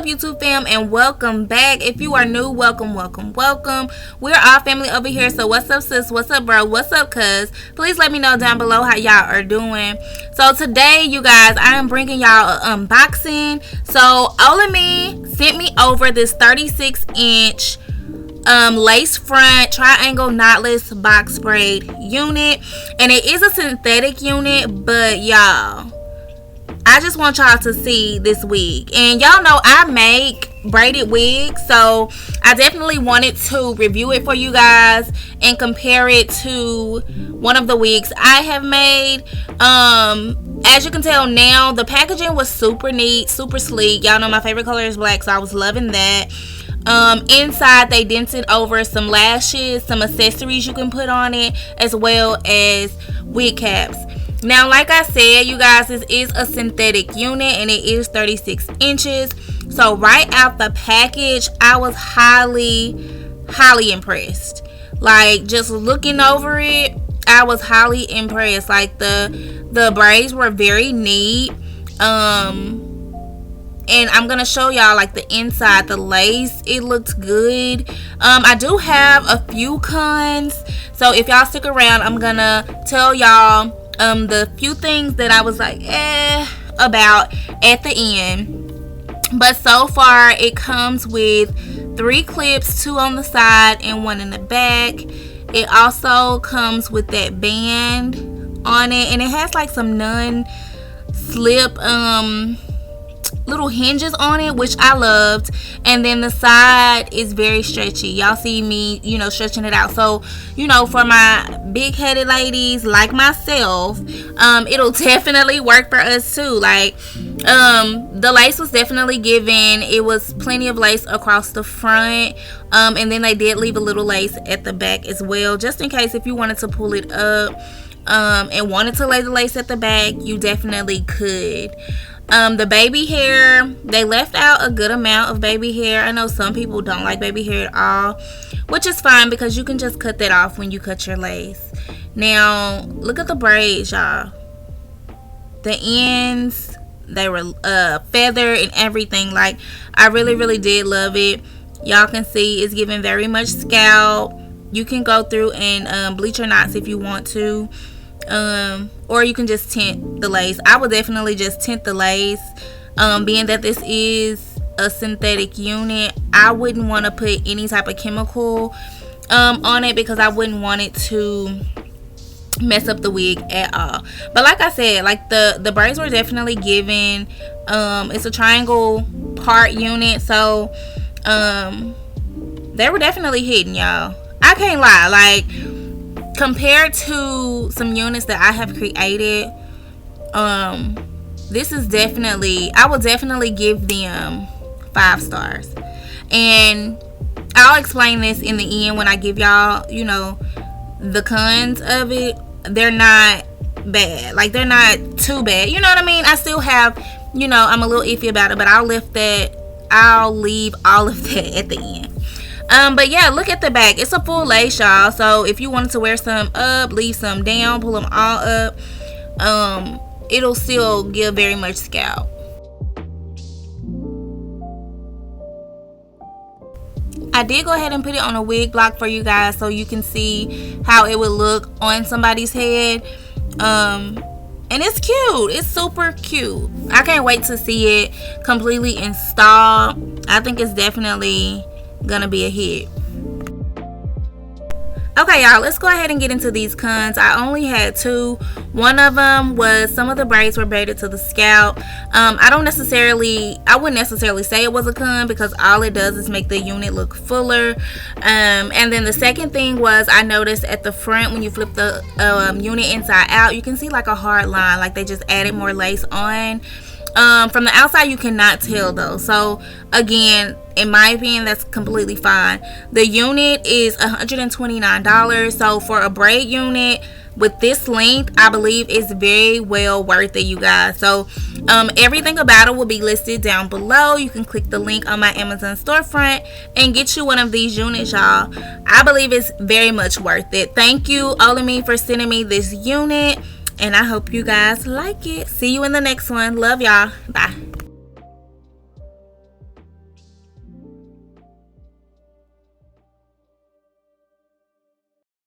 up, YouTube fam, and welcome back. If you are new, welcome. We're all family over here, so what's up, sis? What's up, bro? What's up, cuz? Please let me know down below how y'all are doing. So today, you guys, I am bringing y'all an unboxing. So Olymei sent me over this 36-inch lace front triangle knotless box braid unit, and it is a synthetic unit, but y'all, I just want y'all to see this wig. And y'all know I make braided wigs, so I definitely wanted to review it for you guys and compare it to one of the wigs I have made. As you can tell now, the packaging was super neat, super sleek. Y'all know my favorite color is black, so I was loving that. Inside they dented over some lashes, some accessories you can put on it, as well as wig caps. Now, like I said, you guys, this is a synthetic unit and it is 36 inches. So right out the package, I was highly impressed. Like, just looking over it, I was highly impressed. Like, the braids were very neat. And I'm gonna show y'all like the inside, the lace, it looked good. I do have a few cons, so if y'all stick around, I'm gonna tell y'all the few things that I was like about at the end. But so far it comes with 3 clips, 2 on the side and 1 in the back. It also comes with that band on it, and it has like some non-slip little hinges on it, which I loved. And then the side is very stretchy. Y'all see me, you know, stretching it out. So, you know, for my big-headed ladies like myself, it'll definitely work for us too. Like, the lace was definitely given. It was plenty of lace across the front, and then they did leave a little lace at the back as well, just in case if you wanted to pull it up and wanted to lay the lace at the back, you definitely could. The baby hair, they left out a good amount of baby hair. I know some people don't like baby hair at all, which is fine because you can just cut that off when you cut your lace. Now, look at the braids, y'all. The ends, they were feathered and everything. Like, I really did love it. Y'all can see it's giving very much scalp. You can go through and bleach your knots if you want to. Or you can just tint the lace. I would definitely just tint the lace. Being that this is a synthetic unit, I wouldn't want to put any type of chemical on it because I wouldn't want it to mess up the wig at all. But like I said, like the braids were definitely given. It's a triangle part unit, so they were definitely hidden, y'all. I can't lie. Like, compared to some units that I have created, this is definitely, I would definitely give them 5 stars. And I'll explain this in the end when I give y'all, you know, the cons of it. They're not bad. Like, they're not too bad. You know what I mean? I still have, you know, I'm a little iffy about it, but I'll leave all of that at the end. But yeah, look at the back. It's a full lace, y'all. So if you wanted to wear some up, leave some down, pull them all up, it'll still give very much scalp. I did go ahead and put it on a wig block for you guys so you can see how it would look on somebody's head. And it's cute. It's super cute. I can't wait to see it completely installed. I think it's definitely gonna be a hit. Okay, y'all, let's go ahead and get into these cons. I only had 2. One of them was some of the braids were braided to the scalp. I wouldn't necessarily say it was a con because all it does is make the unit look fuller. And then the second thing was, I noticed at the front when you flip the unit inside out, you can see like a hard line, like they just added more lace on. From the outside you cannot tell though, so again, in my opinion, that's completely fine. The unit is $129, so for a braid unit with this length, I believe it's very well worth it, you guys. So everything about it will be listed down below. You can click the link on my Amazon storefront and get you one of these units, y'all. I believe it's very much worth it. Thank you, Olymei, for sending me this unit, and I hope you guys like it. See you in the next one. Love y'all. Bye.